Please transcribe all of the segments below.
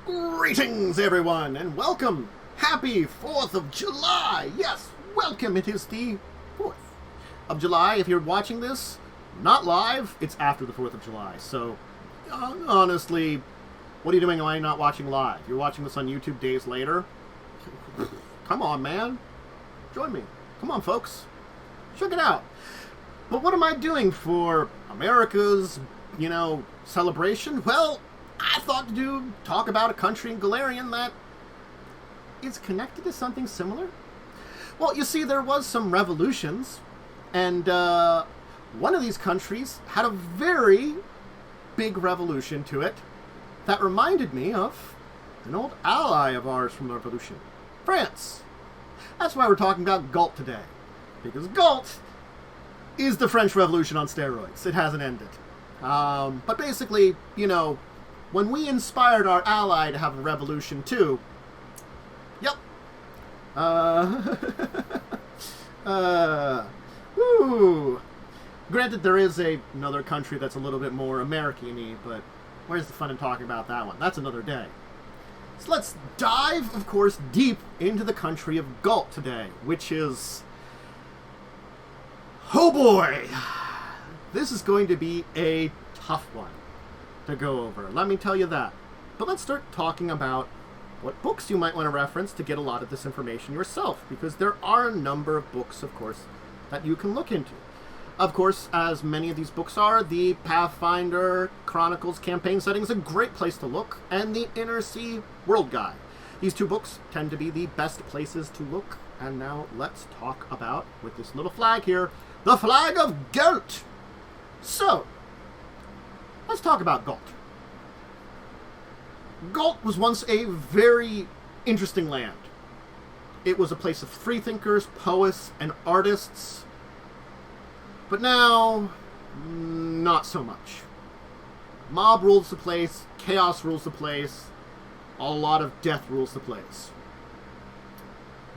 Greetings, everyone, and welcome! Happy 4th of July! Yes, welcome! It is the 4th of July. If you're watching this, not live, it's after the 4th of July. So, honestly, what are you doing? Why are you not watching live? You're watching this on YouTube days later? Come on, man. Join me. Come on, folks. Check it out. But what am I doing for America's, celebration? Well, I thought to talk about a country in Golarion that is connected to something similar. Well, you see, there was some revolutions, and one of these countries had a very big revolution to it that reminded me of an old ally of ours from the revolution, France. That's why we're talking about Galt today, because Galt is the French Revolution on steroids. It hasn't ended. But basically, when we inspired our ally to have a revolution too, yep. Granted, there is another country that's a little bit more American-y, but where's the fun in talking about that one? That's another day. So let's dive, of course, deep into the country of Galt today, which is... oh boy! This is going to be a tough one to go over, let me tell you that. But let's start talking about what books you might want to reference to get a lot of this information yourself, because there are a number of books, of course, that you can look into. Of course, as many of these books are, the Pathfinder Chronicles campaign setting is a great place to look, and the Inner Sea World Guide. These two books tend to be the best places to look. And now let's talk about, with this little flag here, the flag of Galt. So, let's talk about Galt. Galt was once a very interesting land. It was a place of freethinkers, poets, and artists. But now, not so much. Mob rules the place, chaos rules the place, a lot of death rules the place.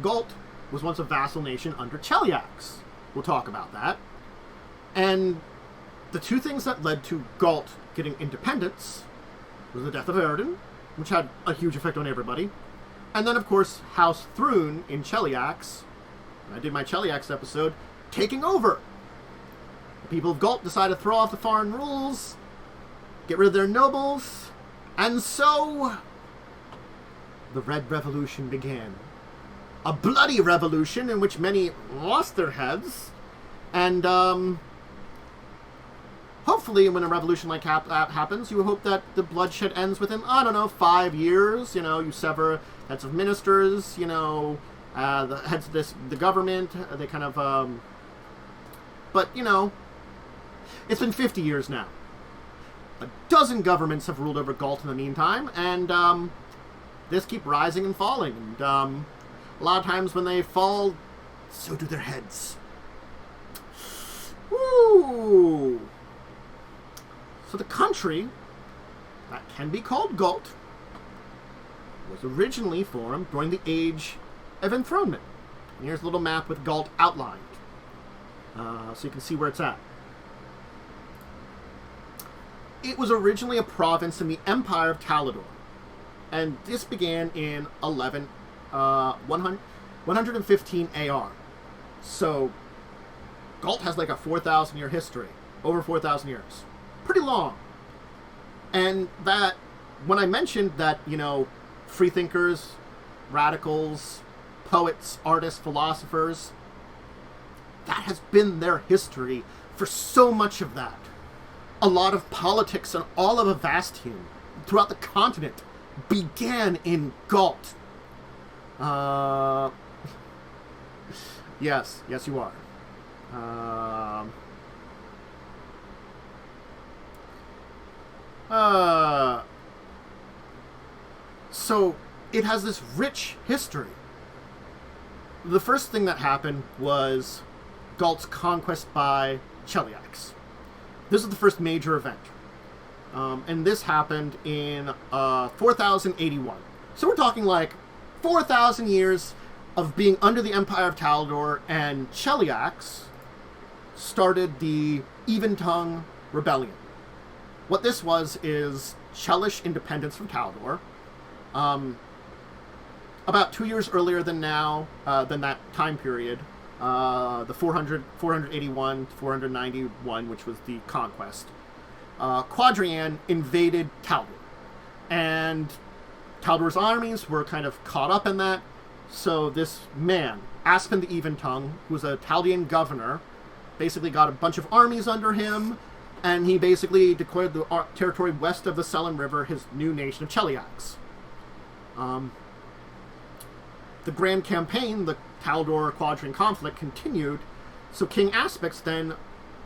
Galt was once a vassal nation under Cheliax. We'll talk about that. And the two things that led to Galt getting independence was the death of Erden, which had a huge effect on everybody, and then, of course, House Thrune in Cheliax, and I did my Cheliax episode, taking over. The people of Galt decided to throw off the foreign rules, get rid of their nobles, and so the Red Revolution began. A bloody revolution in which many lost their heads, and hopefully when a revolution like that happens, you hope that the bloodshed ends within, 5 years. You sever heads of ministers, the heads of the government, they kind of, but, it's been 50 years now. A dozen governments have ruled over Galt in the meantime, and they just keep rising and falling, and a lot of times when they fall, so do their heads. Woo! So the country that can be called Galt was originally formed during the Age of Enthronement. And here's a little map with Galt outlined, so you can see where it's at. It was originally a province in the Empire of Talador, and this began in 115 AR. So Galt has like a 4,000 year history, over 4,000 years. Pretty long. And that, when I mentioned that, freethinkers, radicals, poets, artists, philosophers, that has been their history for so much of that. A lot of politics and all of Avastian throughout the continent began in Galt. Yes, you are. So, it has this rich history. The first thing that happened was Galt's conquest by Cheliax. This is the first major event. And this happened in 4081. So we're talking like 4,000 years of being under the Empire of Talador, and Cheliax started the Even-Tongue Rebellion. What this was is Chelish independence from Talador, About 2 years earlier than that time period, the 481, 491, which was the conquest, Quadrian invaded Taldor. And Taldor's armies were kind of caught up in that. So this man, Aspen the Even-Tongue, who was a Taldian governor, basically got a bunch of armies under him, and he basically declared the territory west of the Selen River his new nation of Cheliax. The grand campaign, the Taldor-Quadrian conflict, continued, so King Aspects then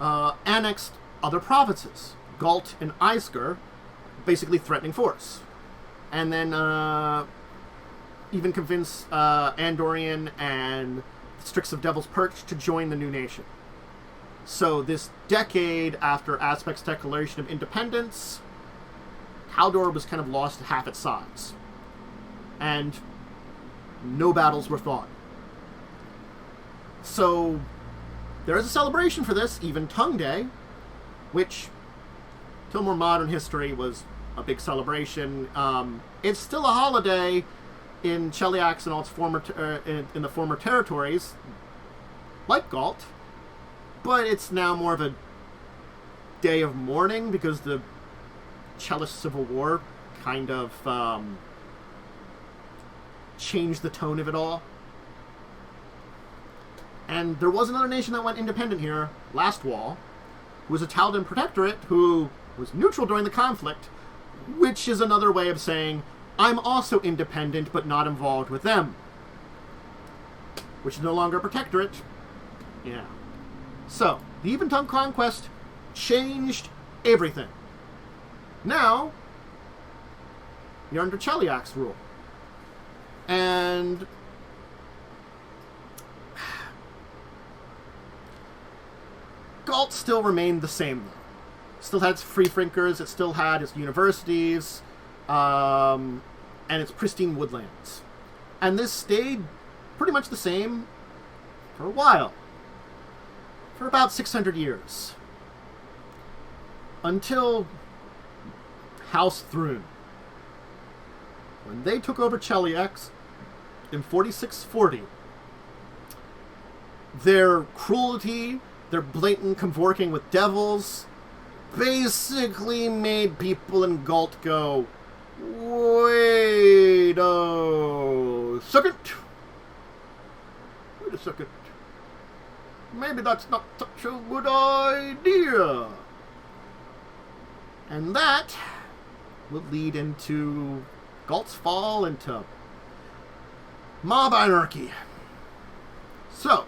annexed other provinces, Galt and Eisger, basically threatening force. And then even convinced Andorian and the Strix of Devil's Perch to join the new nation. So this decade after Aspect's declaration of independence, Taldor was kind of lost to half its size. And no battles were fought. So there is a celebration for this, Even-Tongue Day, which, till more modern history, was a big celebration. It's still a holiday in Cheliax and all its former in the former territories, like Galt, but it's now more of a day of mourning because the Chelish Civil War kind of changed the tone of it all. And there was another nation that went independent here, Lastwall, who was a Taldan protectorate who was neutral during the conflict, which is another way of saying, I'm also independent, but not involved with them. Which is no longer a protectorate. Yeah. So, the Even-Tongue conquest changed everything. Now, you're under Cheliax rule. And Galt still remained the same, though. Still had its freethinkers, it still had its universities, and its pristine woodlands. And this stayed pretty much the same for a while. For about 600 years. Until House Thrun. When they took over Cheliax in 4640, their cruelty, their blatant convorting with devils, basically made people in Galt go, wait a second. Wait a second. Maybe that's not such a good idea. And that would lead into Galt's fall into mob anarchy. So,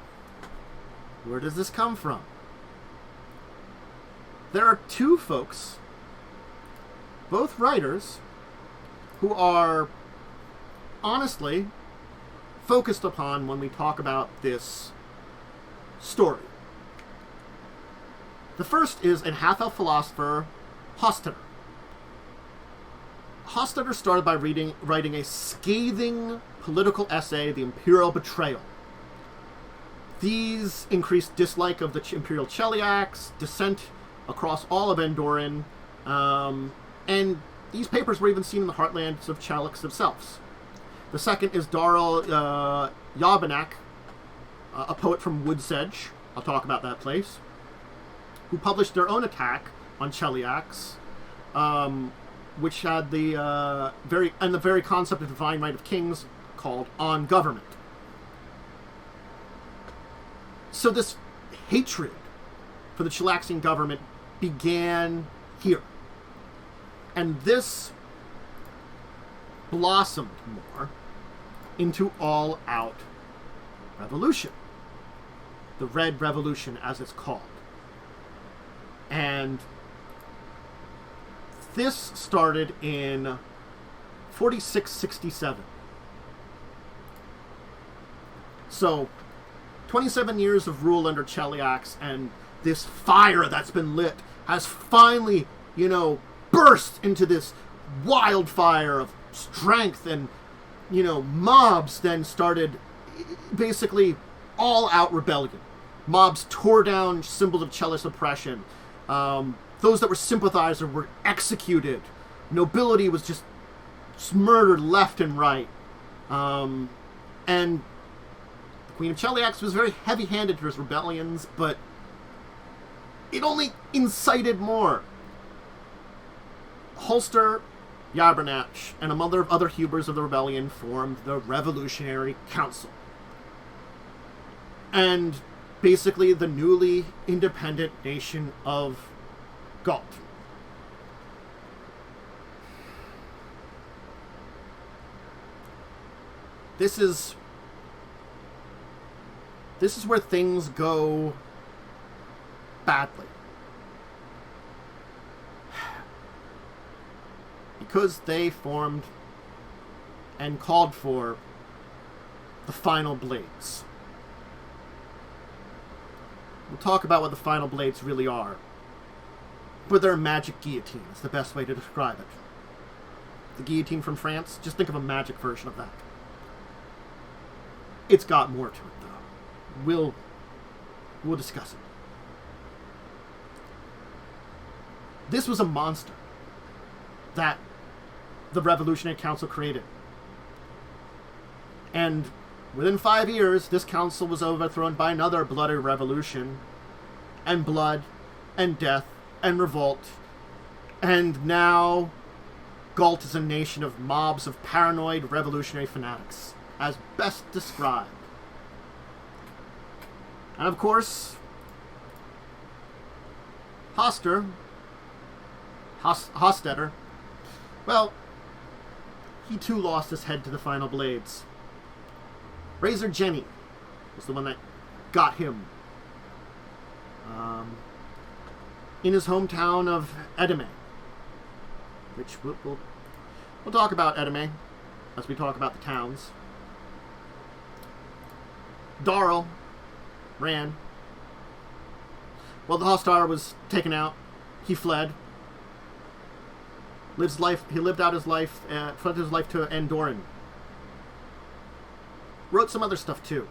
where does this come from? There are two folks, both writers, who are honestly focused upon when we talk about this story. The first is a half-elf philosopher, Hostetter. Hostetter started by writing a scathing political essay, The Imperial Betrayal. These increased dislike of the Imperial Cheliax, dissent across all of Andoran, and these papers were even seen in the heartlands of Cheliax themselves. The second is Darrell Yabanak, a poet from Woodsedge, I'll talk about that place, who published their own attack on Cheliax, which had the very concept of divine right of kings called On Government. So this hatred for the Chelaxian government began here. And this blossomed more into all-out revolution. The Red Revolution, as it's called. And this started in 4667. So, 27 years of rule under Cheliax, and this fire that's been lit has finally, burst into this wildfire of strength, and, mobs then started basically all-out rebellion. Mobs tore down symbols of Chelish oppression. Those that were sympathizers were executed. Nobility was just murdered left and right. And the Queen of Cheliax was very heavy-handed to his rebellions, but it only incited more. Holster, Yabernach, and a mother of other Hubers of the rebellion formed the Revolutionary Council. And basically the newly independent nation of Galt. This is where things go badly. Because they formed and called for the Final Blades. We'll talk about what the Final Blades really are. But they're a magic guillotine. It's the best way to describe it. The guillotine from France, just think of a magic version of that. It's got more to it, though. We'll discuss it. This was a monster that the Revolutionary Council created. And within 5 years, this council was overthrown by another bloody revolution, and blood, and death, and revolt. And now, Galt is a nation of mobs of paranoid revolutionary fanatics, as best described. And of course, Hostetter, well, he too lost his head to the Final Blades. Razor Jenny was the one that got him. In his hometown of Edame, which we'll talk about Edame as we talk about the towns. Darl ran. Well, the Hostar was taken out. He fled. He lived out his life, fled his life to Andoran. Wrote some other stuff too.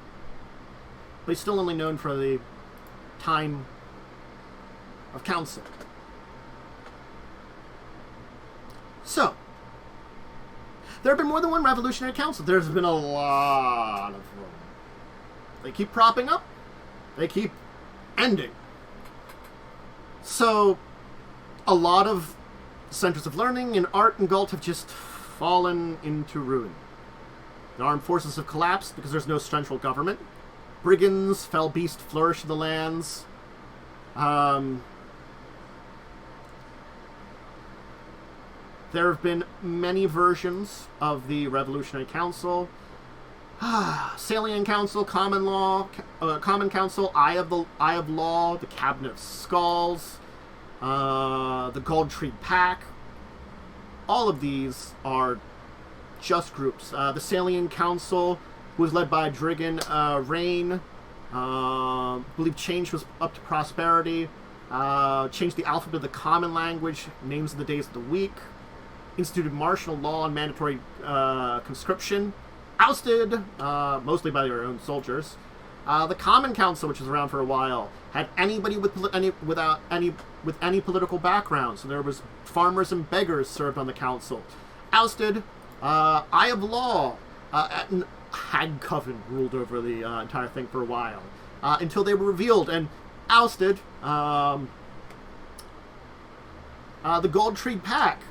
But he's still only known for the time of council. So, there have been more than one Revolutionary Council. There's been a lot of them. They keep propping up. They keep ending. So, a lot of centers of learning and art in Galt have just fallen into ruin. The armed forces have collapsed because there's no central government. Brigands, fell beast flourish in the lands. There have been many versions of the Revolutionary Council. Salient Council, Common Council, Eye of Law, the Cabinet of Skulls, the Gold Tree Pack. All of these are just groups. The Salient Council was led by Drigan Rain. Believe change was up to prosperity. Changed the alphabet of the common language, names of the days of the week. Instituted martial law and mandatory conscription. Ousted, mostly by their own soldiers. The Common Council, which was around for a while, had anybody with any political background. So there was farmers and beggars served on the council. Ousted. Eye of Law. Hagcoven ruled over the entire thing for a while. Until they were revealed and ousted. The Gold Tree Pack.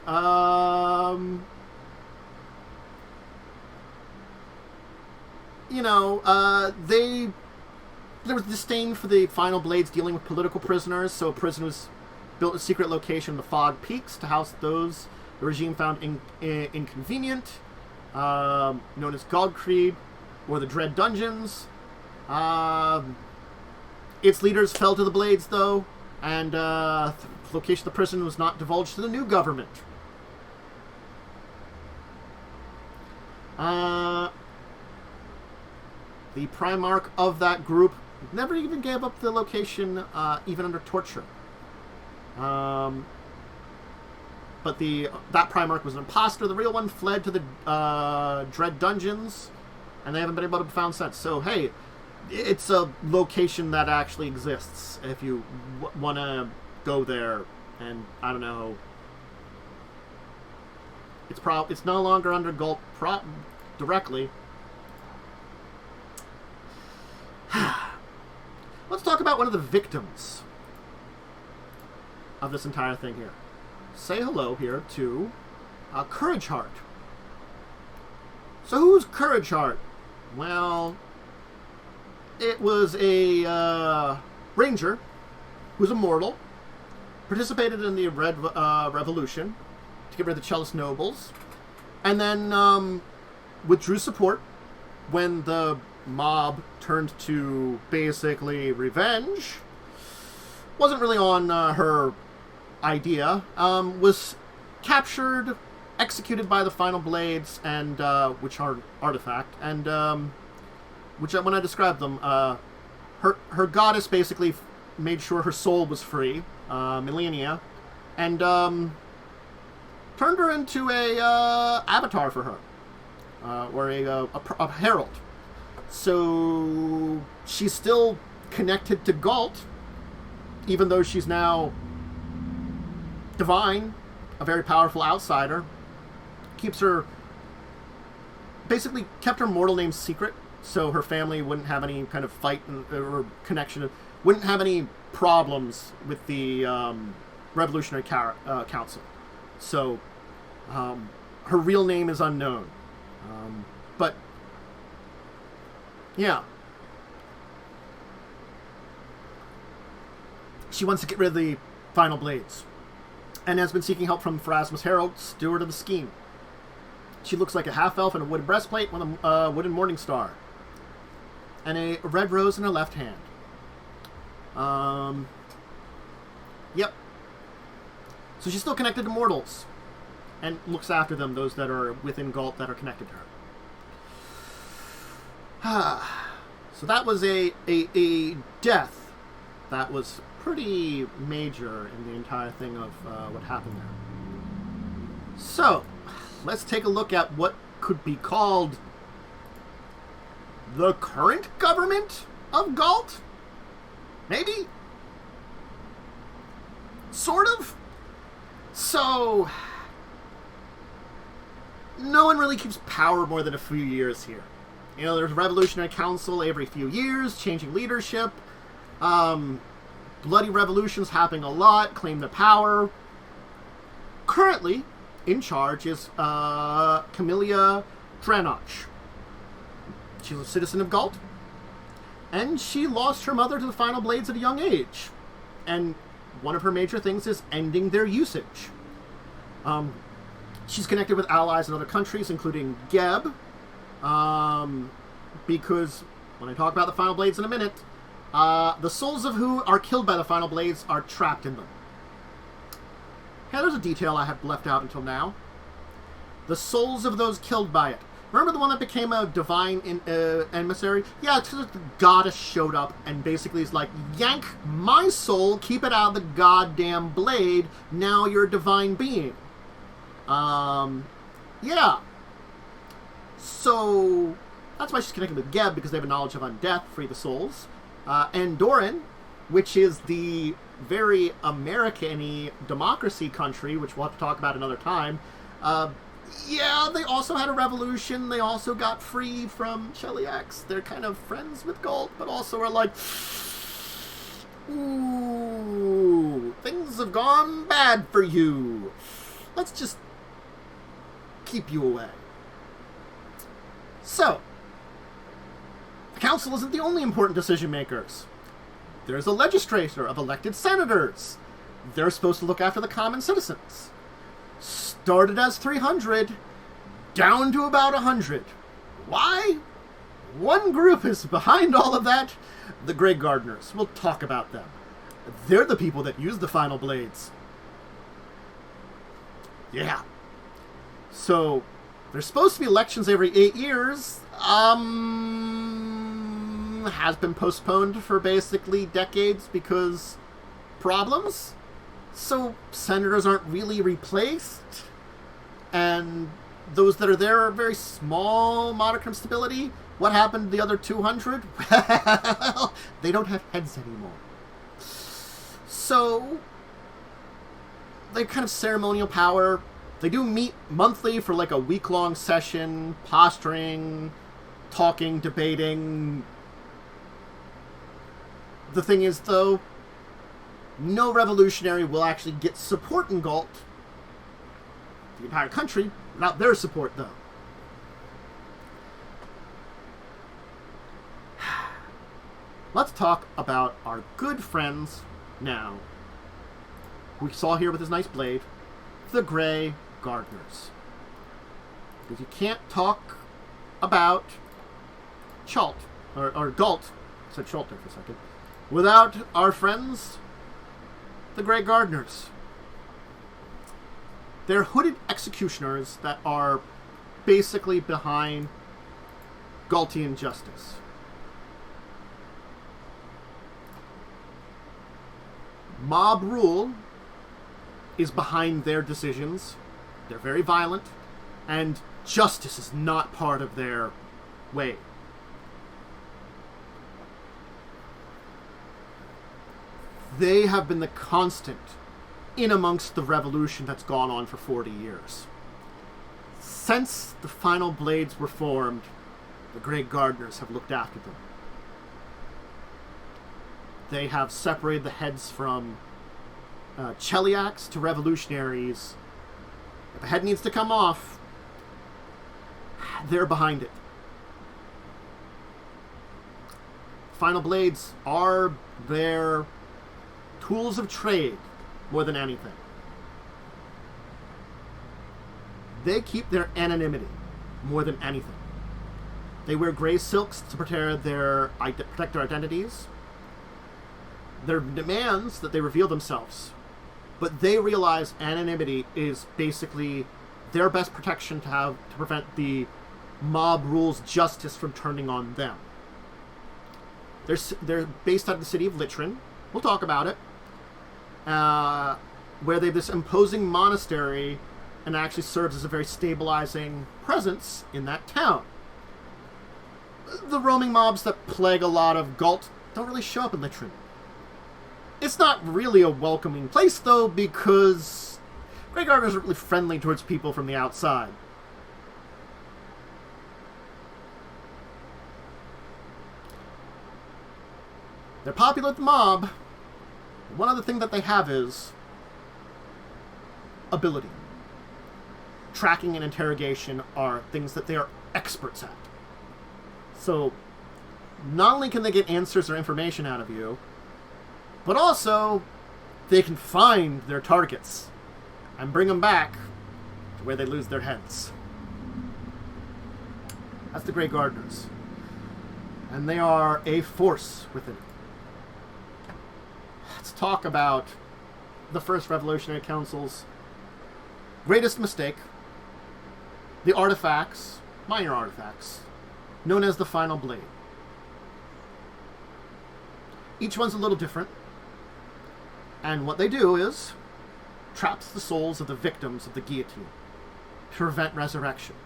There was disdain for the Final Blades dealing with political prisoners, so a prison was built a secret location in the Fog Peaks to house those the regime found inconvenient, known as Godcreed, or the Dread Dungeons. Its leaders fell to the Blades, though, and the location of the prison was not divulged to the new government. The Primarch of that group never even gave up the location, even under torture. But that Primarch was an imposter. The real one fled to the Dread Dungeons, and they haven't been able to be found since. So, hey, it's a location that actually exists if you want to go there. And, I don't know, It's no longer under Galt directly. Let's talk about one of the victims of this entire thing here. Say hello here to Courage Heart. So who's Courage Heart? Well, it was a ranger who's immortal, participated in the Red Revolution to get rid of the Cellist nobles, and then withdrew support when the mob turned to basically revenge. Wasn't really on her idea. Was captured, executed by the Final Blades, and which are artifact, and which when I described them, her goddess basically made sure her soul was free, Milenia, and turned her into a avatar for her, or a herald. So she's still connected to Galt, even though she's now divine, a very powerful outsider. Keeps her, basically kept her mortal name secret, so her family wouldn't have any kind of fight or connection, wouldn't have any problems with the Revolutionary Council. So her real name is unknown. But yeah, she wants to get rid of the Final Blades, and has been seeking help from Pharasma's Herald, steward of the scheme. She looks like a half-elf in a wooden breastplate with a wooden morning star, and a red rose in her left hand. Yep. So she's still connected to mortals, and looks after them, those that are within Galt that are connected to her. So that was a death that was pretty major in the entire thing of what happened there. So, let's take a look at what could be called the current government of Galt? Maybe? Sort of? So, no one really keeps power more than a few years here. You know, there's a Revolutionary Council every few years, changing leadership. Bloody revolutions happening a lot, claim the power. Currently, in charge is Camellia Dranoch. She's a citizen of Galt, and she lost her mother to the Final Blades at a young age. And one of her major things is ending their usage. She's connected with allies in other countries, including Geb, because when I talk about the Final Blades in a minute, the souls of who are killed by the Final Blades are trapped in them. Hey, there's a detail I have left out until now. The souls of those killed by it. Remember the one that became a divine emissary? Yeah, it's because the goddess showed up and basically is like, yank my soul, keep it out of the goddamn blade, now you're a divine being. Yeah. So, that's why she's connected with Geb, because they have a knowledge of undeath, free the souls. And Doran, which is the very American-y democracy country, which we'll have to talk about another time. Yeah, they also had a revolution. They also got free from Cheliax. They're kind of friends with Galt, but also are like, ooh, things have gone bad for you. Let's just keep you away. So, the council isn't the only important decision makers. There's a legislature of elected senators. They're supposed to look after the common citizens. Started as 300, down to about 100. Why? One group is behind all of that. The Grey Gardners. We'll talk about them. They're the people that use the Final Blades. Yeah. So, there's supposed to be elections every 8 years. Has been postponed for basically decades because problems. So senators aren't really replaced, and those that are there are very small modicum stability. What happened to the other 200? Well, they don't have heads anymore. So they kind of ceremonial power. They do meet monthly for like a week-long session, posturing, talking, debating. The thing is, though, no revolutionary will actually get support in Galt, the entire country, without their support, though. Let's talk about our good friends now, who we saw here with his nice blade, the Grey Gardners. Because you can't talk about Chalt, or Galt, I said Chalt there for a second, without our friends, the Grey Gardners. They're hooded executioners that are basically behind Galtian justice. Mob rule is behind their decisions. They're very violent, and justice is not part of their way. They have been the constant in amongst the revolution that's gone on for 40 years. Since the final blades were formed, the Grey Gardners have looked after them. They have separated the heads from Cheliacs to revolutionaries. If a head needs to come off, they're behind it. Final blades are their tools of trade more than anything. They keep their anonymity more than anything. They wear gray silks to protect their identities. There are demands that they reveal themselves, but they realize anonymity is basically their best protection to prevent the mob rules justice from turning on them. They're based out of the city of Litrin. We'll talk about it. Where they have this imposing monastery and actually serves as a very stabilizing presence in that town. The roaming mobs that plague a lot of Galt don't really show up in Litrin. It's not really a welcoming place, though, because Grey Gardners are really friendly towards people from the outside. They're popular with the mob. One other thing that they have is ability. Tracking and interrogation are things that they are experts at. So, not only can they get answers or information out of you, but also they can find their targets and bring them back to where they lose their heads. That's the Grey Gardners. And they are a force within it. Let's talk about the First Revolutionary Council's greatest mistake. The artifacts, minor artifacts, known as the Final Blade. Each one's a little different. And what they do is traps the souls of the victims of the guillotine to prevent resurrection.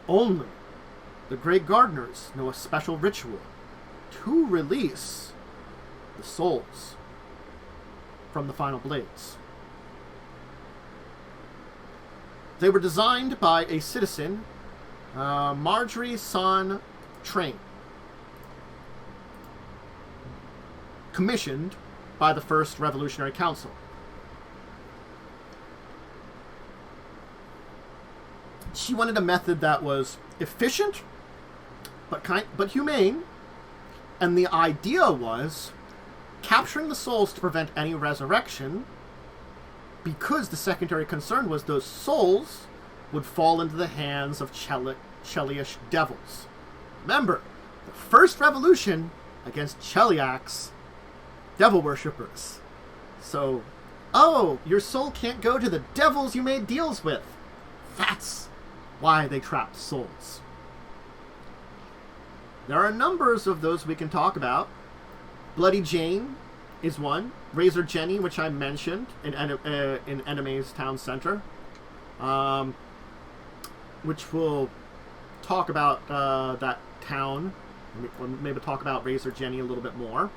Only the Grey Gardners know a special ritual to release the souls from the Final Blades. They were designed by a citizen, Marjorie Son Train, commissioned by the First Revolutionary Council. She wanted a method that was efficient, but humane, and the idea was capturing the souls to prevent any resurrection, because the secondary concern was those souls would fall into the hands of Cheliash devils. Remember, the first revolution against Cheliacs, devil worshippers. So, oh, your soul can't go to the devils you made deals with. That's why they trapped souls. There are numbers of those we can talk about. Bloody Jane is one. Razor Jenny, which I mentioned in Enemy's Town Center, which we'll talk about that town. We'll maybe talk about Razor Jenny a little bit more.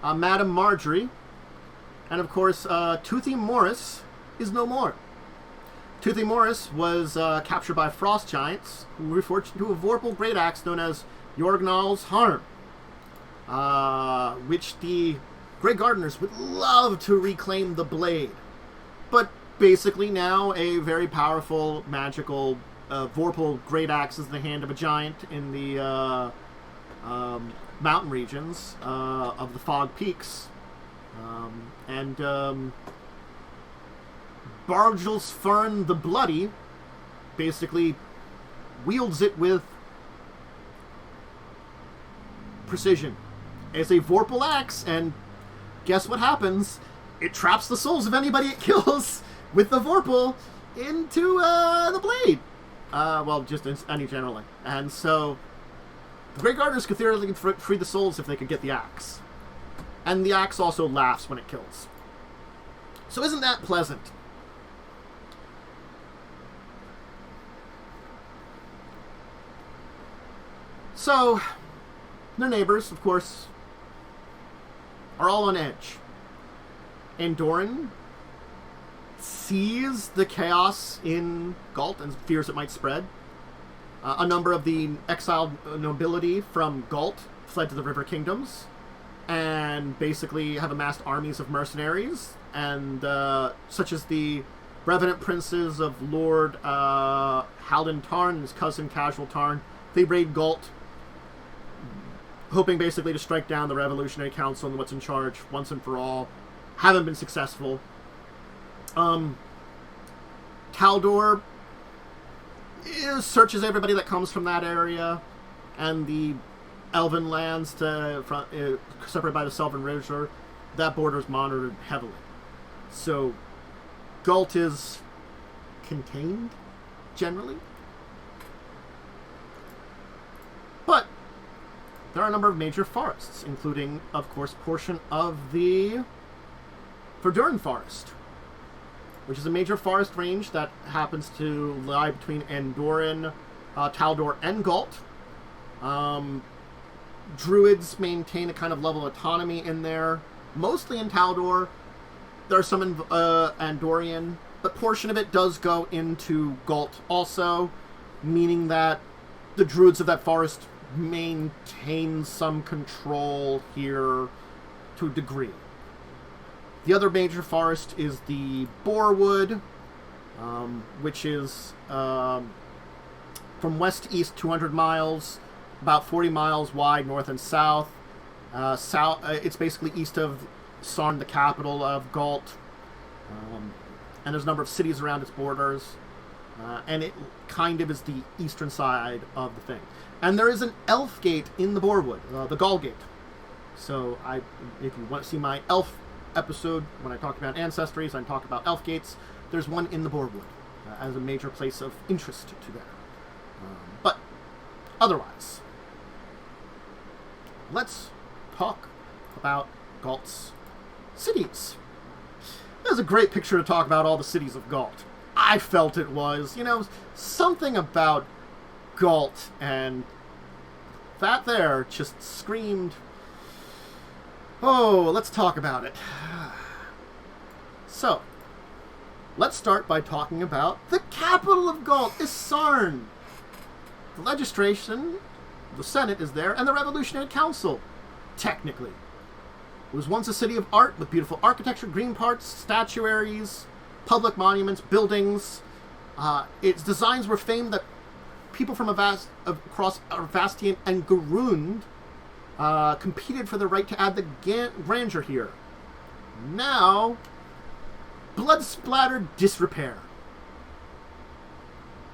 Madame Marjorie, and of course Toothy Morris, is no more. Toothy Morris was captured by frost giants who reforged into a Vorpal great axe known as Jorgnal's Harm, which the Grey Gardners would love to reclaim the blade. But basically now a very powerful, magical Vorpal great axe is in the hand of a giant in the mountain regions of the Fog Peaks. Bargels Fern the Bloody basically wields it with precision. It's a Vorpal axe, and guess what happens? It traps the souls of anybody it kills with the Vorpal into the blade. Well, just any generally. And so the Grey Gardners could theoretically free the souls if they could get the axe. And the axe also laughs when it kills. So isn't that pleasant? So, their neighbors, of course, are all on edge. Andoran sees the chaos in Galt and fears it might spread. A number of the exiled nobility from Galt fled to the River Kingdoms and basically have amassed armies of mercenaries, and such as the Revenant Princes of Lord Halden Tarn and his cousin Casual Tarn. They raid Galt, hoping basically to strike down the Revolutionary Council and what's in charge once and for all. Haven't been successful. Taldor searches everybody that comes from that area, and the Elven lands separated by the Selvan River. That border is monitored heavily. So Galt is contained, generally. But there are a number of major forests, including, of course, a portion of the Verduran Forest, which is a major forest range that happens to lie between Andoran, Taldor, and Galt. Druids maintain a kind of level of autonomy in there, mostly in Taldor. There are some in Andorian, but portion of it does go into Galt also, meaning that the druids of that forest maintain some control here to a degree. The other major forest is the Borewood, which is from west to east 200 miles, about 40 miles wide north and south. It's basically east of Sarn, the capital of Galt, and there's a number of cities around its borders, and it kind of is the eastern side of the thing. And there is an elf gate in the Borewood, the Gall Gate. So if you want to see my elf episode, when I talk about ancestries, I talk about elf gates, there's one in the Borewood as a major place of interest to there. But otherwise, let's talk about Galt's cities. There's a great picture to talk about all the cities of Galt. I felt it was, something about Galt, and that there just screamed, oh, let's talk about it. So, let's start by talking about the capital of Galt is Sarn. The legislation, the Senate is there, and the Revolutionary Council, technically. It was once a city of art with beautiful architecture, green parts, statuaries, public monuments, buildings. Its designs were famed that people from across Arvastian and Garund competed for the right to add the grandeur here. Now, blood-splattered disrepair.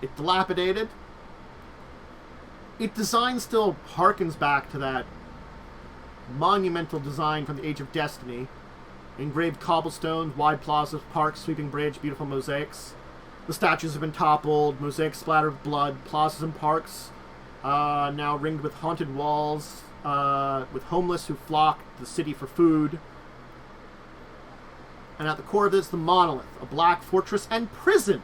It dilapidated. Its design still harkens back to that monumental design from the Age of Destiny. Engraved cobblestones, wide plazas, parks, sweeping bridge, beautiful mosaics. The statues have been toppled, mosaics splattered with blood, plazas and parks now ringed with haunted walls, with homeless who flock to the city for food. And at the core of this, the monolith, a black fortress and prison,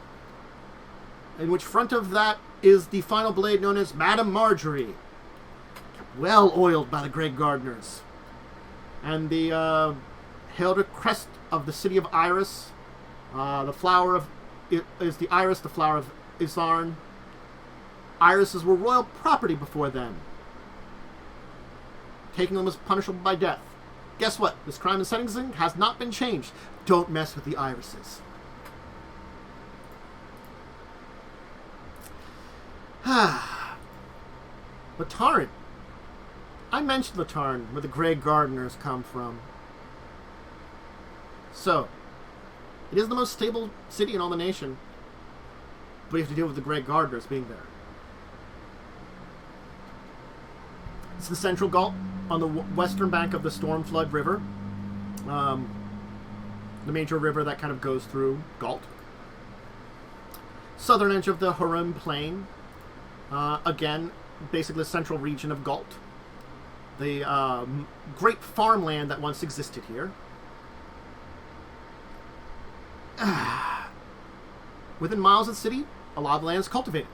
in which front of that is the final blade known as Madame Marjorie, well oiled by the Grey Gardners. And the hailed crest of the city of Iris, The flower of is the iris, the flower of Isarn. Irises were royal property before then. Taking them was punishable by death. Guess what? This crime and sentencing has not been changed. Don't mess with the irises. Lataran. I mentioned Lataran, where the Grey Gardners come from. So, it is the most stable city in all the nation, but you have to deal with the Grey Gardners being there. It's the central Galt on the western bank of the Stormflood River, the major river that kind of goes through Galt. Southern edge of the Huron Plain, again, basically the central region of Galt. The great farmland that once existed here. Within miles of the city, a lot of the land is cultivated.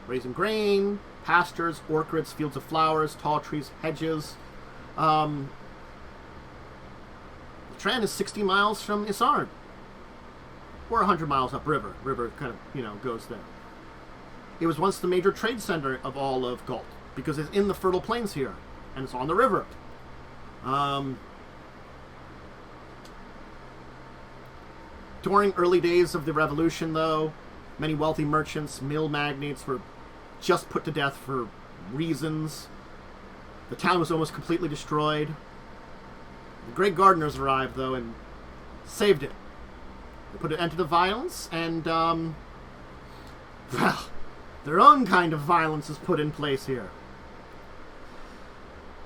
Raising grain, pastures, orchards, fields of flowers, tall trees, hedges. Tran is 60 miles from Isarn. Or 100 miles upriver. River kind of, goes there. It was once the major trade center of all of Galt, because it's in the fertile plains here, and it's on the river. During early days of the revolution, though, many wealthy merchants, mill magnates were just put to death for reasons. The town was almost completely destroyed. The Grey Gardners arrived, though, and saved it. They put an end to the violence, and, well, their own kind of violence is put in place here.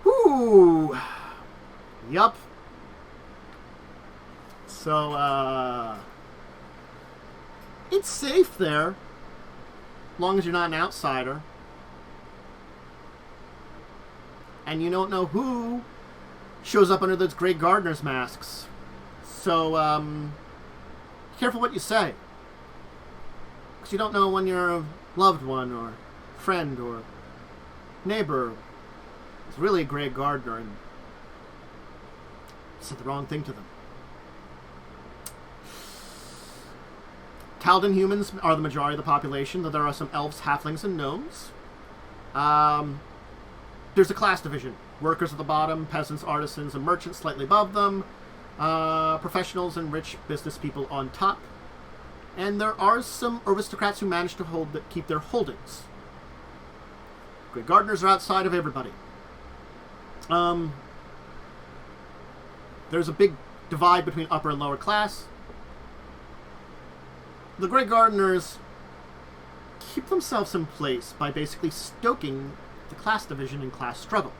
Whoo! Yup. So, it's safe there, as long as you're not an outsider. And you don't know who shows up under those Grey Gardners masks. So, be careful what you say. Because you don't know when your loved one, or friend, or neighbor is really a Grey Gardner and said the wrong thing to them. Taldan humans are the majority of the population, though there are some elves, halflings, and gnomes. There's a class division. Workers at the bottom, peasants, artisans, and merchants slightly above them. Professionals and rich business people on top. And there are some aristocrats who manage to keep their holdings. Grey Gardners are outside of everybody. There's a big divide between upper and lower class. The Grey Gardners keep themselves in place by basically stoking the class division and class struggle,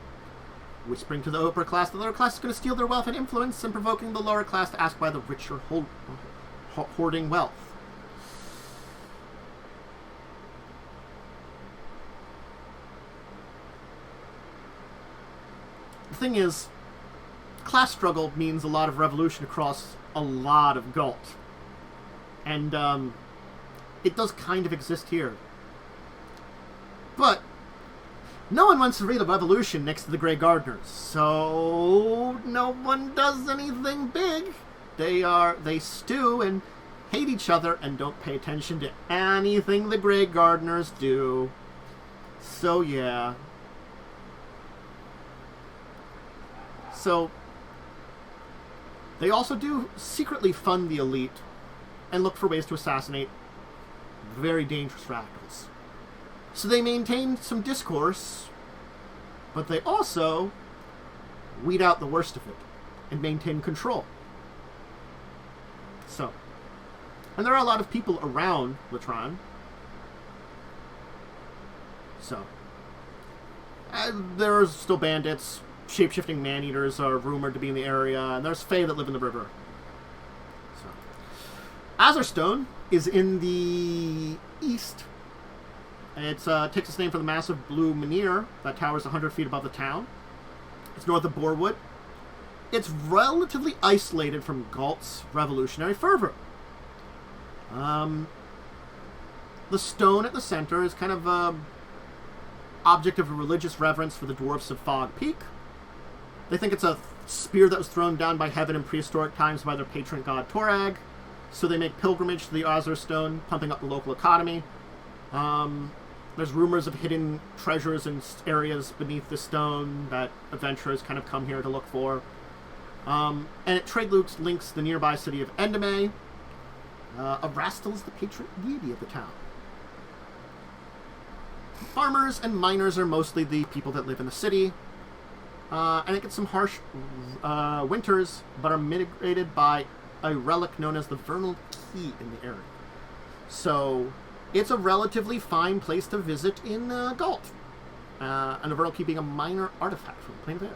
whispering to the upper class that the lower class is going to steal their wealth and influence, and provoking the lower class to ask why the rich are hoarding wealth. The thing is, class struggle means a lot of revolution across a lot of Galt. And, it does kind of exist here. But no one wants to read a revolution next to the Grey Gardners, so no one does anything big. They stew and hate each other and don't pay attention to anything the Grey Gardners do. So, yeah. So, they also do secretly fund the elite and look for ways to assassinate very dangerous radicals. So they maintain some discourse, but they also weed out the worst of it and maintain control. So, and there are a lot of people around Lataran. So, there's still bandits. Shape-shifting man-eaters are rumored to be in the area, and there's fae that live in the river. So, Azerstone is in the east. It takes its name from the massive blue menhir that towers 100 feet above the town. It's north of Borwood. It's relatively isolated from Galt's revolutionary fervor. The stone at the center is kind of an object of religious reverence for the dwarfs of Fog Peak. They think it's a spear that was thrown down by heaven in prehistoric times by their patron god Torag. so they make pilgrimage to the Azure Stone, pumping up the local economy. There's rumors of hidden treasures in areas beneath the stone that adventurers kind of come here to look for. And it trade routes links the nearby city of Endame. Arastal is the patron deity of the town. Farmers and miners are mostly the people that live in the city. And it gets some harsh winters, but are mitigated by a relic known as the Vernal Key in the area. So it's a relatively fine place to visit in Galt. And the Vernal Key being a minor artifact from the Plane of Air.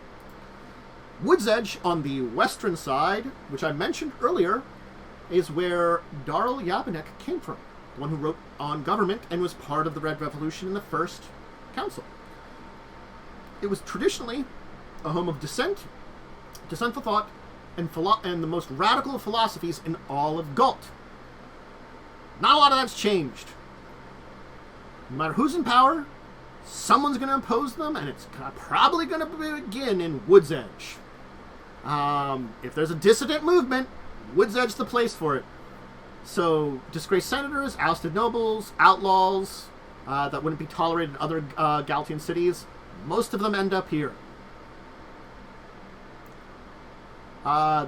Wood's Edge on the western side, which I mentioned earlier, is where Darl Yabanek came from, the one who wrote on government and was part of the Red Revolution in the First Council. It was traditionally a home of dissentful thought, and the most radical of philosophies in all of Galt. Not a lot of that's changed. No matter who's in power, someone's going to impose them, and it's probably going to begin in Wood's Edge. If there's a dissident movement, Wood's Edge's the place for it. So, disgraced senators, ousted nobles, outlaws that wouldn't be tolerated in other Galtian cities, most of them end up here.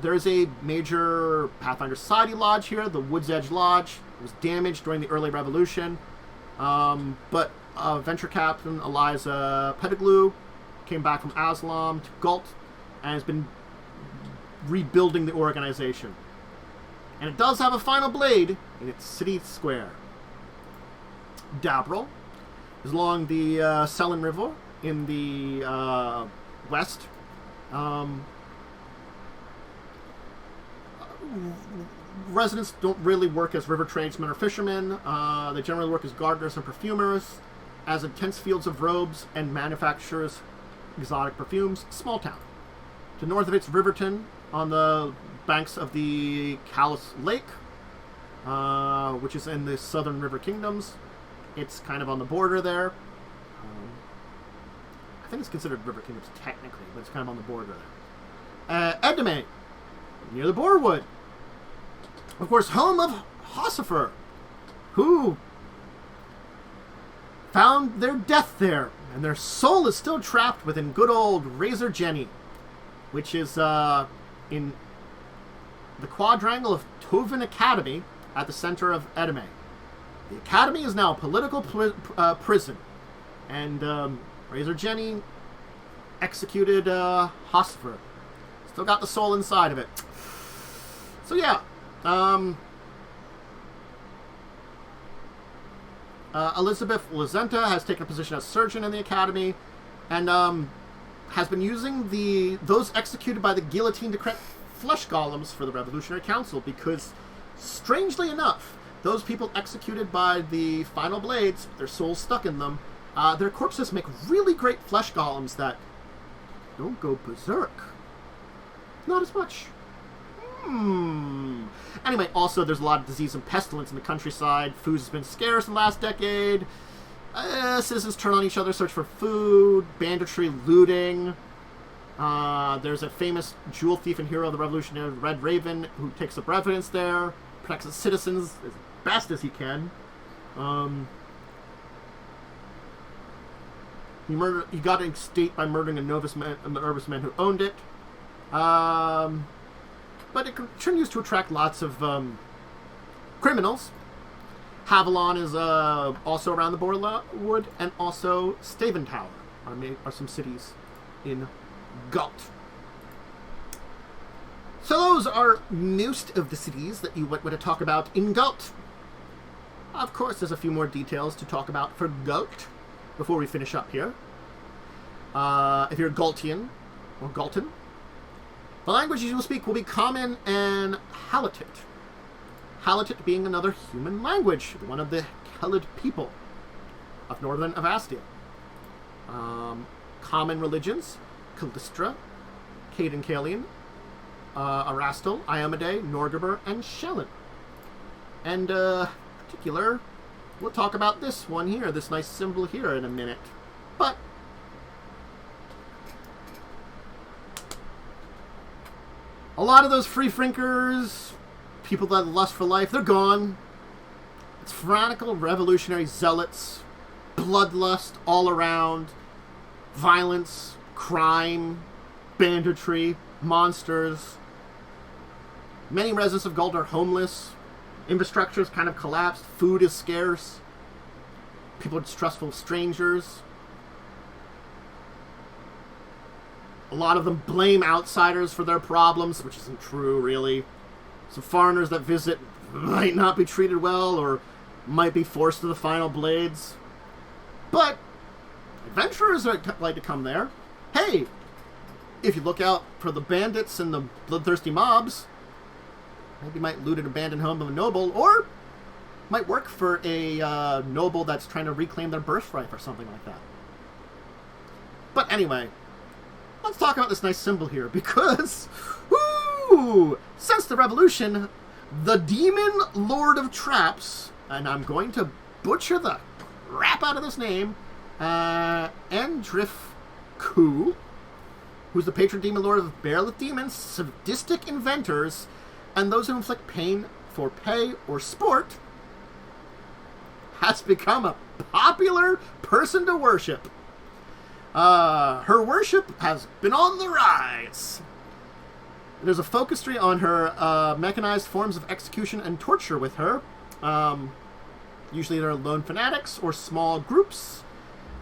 There's a major Pathfinder Society lodge here, the Wood's Edge Lodge. It was damaged during the early revolution. But venture captain Eliza Pettigrew came back from Aslam to Galt and has been rebuilding the organization. And it does have a final blade in its city square. Dabril is along the Selin River in the west. Residents don't really work as river tradesmen or fishermen. They generally work as gardeners and perfumers, as intense fields of robes and manufacturers exotic perfumes. Small town. To the north of it's Riverton, on the banks of the Callus Lake, which is in the Southern River Kingdoms. It's kind of on the border there. I think it's considered River Kingdoms technically, but it's kind of on the border there. Endame, near the Boarwood. Of course, home of Hossifer, who found their death there, and their soul is still trapped within good old Razor Jenny, which is in the quadrangle of Tovin Academy at the center of Edame. The Academy is now a political prison, and Razor Jenny executed Hossifer. Still got the soul inside of it. So yeah. Elizabeth Lazenta has taken a position as surgeon in the academy, and has been using those executed by the guillotine decrepit flesh golems for the Revolutionary Council, because, strangely enough, those people executed by the final blades, their souls stuck in them, their corpses make really great flesh golems that don't go berserk. Not as much. Anyway, also there's a lot of disease and pestilence in the countryside. Food has been scarce in the last decade. Citizens turn on each other, search for food, banditry, looting. There's a famous jewel thief and hero of the Revolutionary, Red Raven, who takes up residence there, protects his citizens as best as he can. He got an estate by murdering a nervous man who owned it. But it continues to attract lots of criminals. Havilon is also around the Boarwood, and also Staventower are some cities in Galt. So those are most of the cities that you would want to talk about in Galt. Of course, there's a few more details to talk about for Galt before we finish up here. If you're Galtian or Galton, the languages you will speak will be Common and Halatit. Halatit being another human language, one of the Kelid people of northern Avastia. Common religions, Callistra, Caden Kalian, Arastal, Iamade, Norgaber, and Shellin. And particular, we'll talk about this one here, this nice symbol here in a minute. But a lot of those free-thinkers, people that lust for life, they're gone. It's fanatical revolutionary zealots, bloodlust all around, violence, crime, banditry, monsters. Many residents of Galt are homeless. Infrastructure is kind of collapsed. Food is scarce. People are distrustful of strangers. A lot of them blame outsiders for their problems, which isn't true, really. Some foreigners that visit might not be treated well or might be forced to the final blades. But adventurers like to come there. Hey, if you look out for the bandits and the bloodthirsty mobs, maybe you might loot an abandoned home of a noble, or might work for a noble that's trying to reclaim their birthright or something like that. But anyway, let's talk about this nice symbol here, because, woo, since the revolution, the Demon Lord of Traps, and I'm going to butcher the crap out of this name, Andrif Ku, who's the patron demon lord of bearless demons, sadistic inventors, and those who inflict pain for pay or sport, has become a popular person to worship. Her worship has been on the rise. There's a focus tree on her mechanized forms of execution and torture with her. Usually they're lone fanatics or small groups.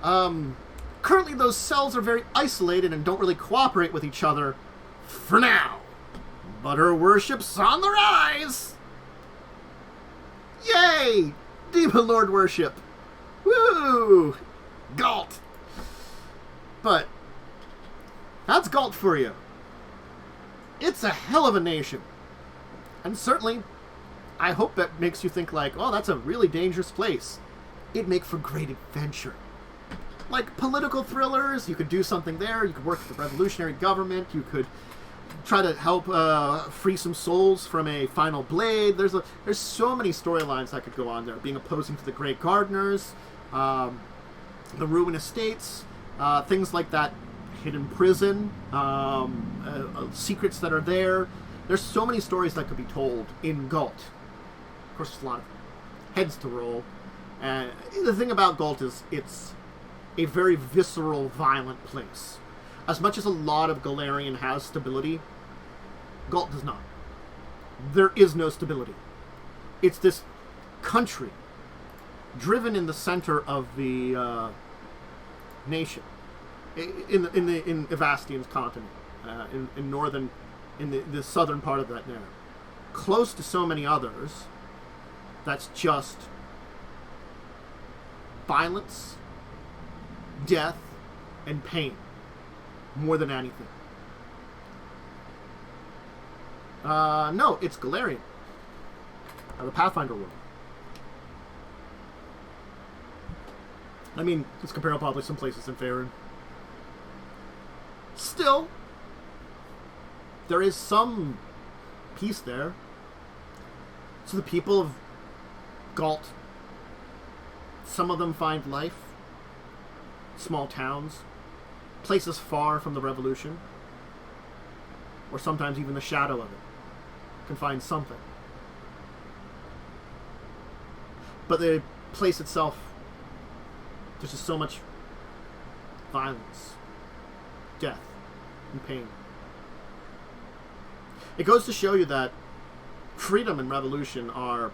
Currently those cells are very isolated and don't really cooperate with each other for now. But her worship's on the rise! Yay! Demon Lord worship! Woo! Galt! But that's Galt for you. It's a hell of a nation. And certainly, I hope that makes you think like, oh, that's a really dangerous place. It'd make for great adventure. Like political thrillers, you could do something there. You could work with the revolutionary government. You could try to help free some souls from a final blade. There's so many storylines that could go on there. Being opposing to the Great Gardners, the Ruin Estates, things like that. Hidden prison, secrets that are there. There's so many stories that could be told in Galt. Of course, there's a lot of heads to roll. And the thing about Galt is it's a very visceral, violent place. As much as a lot of Golarion has stability, Galt does not. There is no stability. It's this country driven in the center of the nation. In Evastian's continent, in the southern part of that now, close to so many others, that's just violence, death, and pain, more than anything. No, it's Golarion, the Pathfinder world. I mean, it's comparable probably some places in Faerun. Still, there is some peace there. So the people of Galt, some of them find life. Small towns, places far from the revolution, or sometimes even the shadow of it, can find something. But the place itself, there's just so much violence, death, and pain. It goes to show you that freedom and revolution are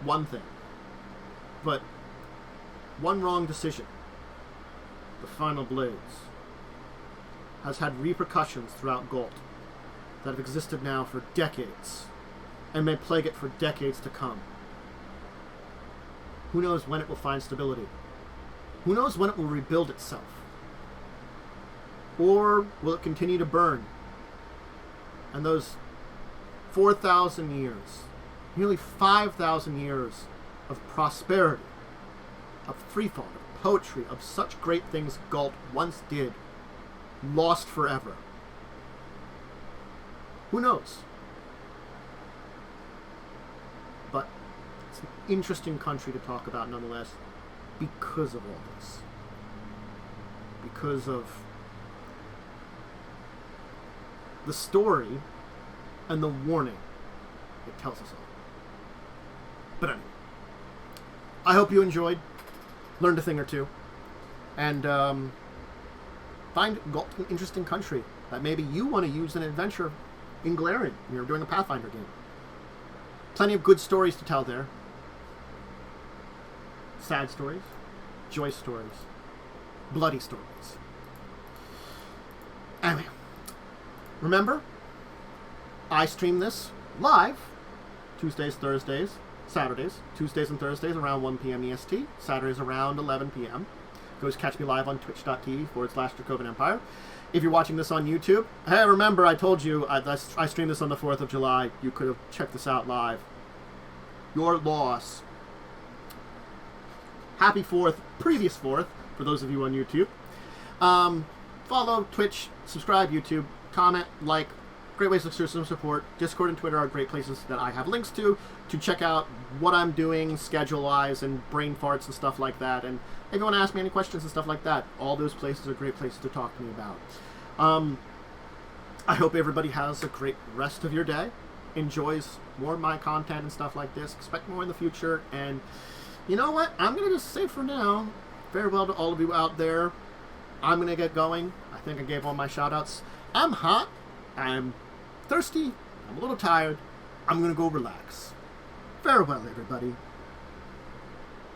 one thing, but one wrong decision, the final blades, has had repercussions throughout Galt that have existed now for decades and may plague it for decades to come. Who knows when it will find stability? Who knows when it will rebuild itself? Or will it continue to burn? And those 4,000 years, nearly 5,000 years of prosperity, of free thought, of poetry, of such great things Galt once did, lost forever. Who knows? But it's an interesting country to talk about nonetheless because of all this. Because of the story and the warning It tells us all. But anyway, I hope you enjoyed, learned a thing or two, and find Galt an interesting country that maybe you want to use in an adventure in Golarion when you're doing a Pathfinder game. Plenty of good stories to tell there. Sad stories, joy stories, bloody stories. Anyway, remember, I stream this live Tuesdays, Thursdays, Saturdays, Tuesdays and Thursdays around 1 p.m. EST, Saturdays around 11 p.m. Go catch me live on twitch.tv/Dracovin Empire. If you're watching this on YouTube, hey, remember I told you I streamed this on the 4th of July. You could have checked this out live. Your loss. Happy 4th, previous 4th, for those of you on YouTube. Follow Twitch, subscribe YouTube, comment, like. Great ways to show some support. Discord and Twitter are great places that I have links to check out what I'm doing schedule-wise and brain farts and stuff like that. And if you want to ask me any questions and stuff like that, all those places are great places to talk to me about. I hope everybody has a great rest of your day, enjoys more of my content and stuff like this, expect more in the future, and you know what? I'm going to just say for now, farewell to all of you out there. I'm going to get going. I think I gave all my shout-outs. I'm hot. I'm thirsty, I'm a little tired, I'm gonna go relax. Farewell, everybody.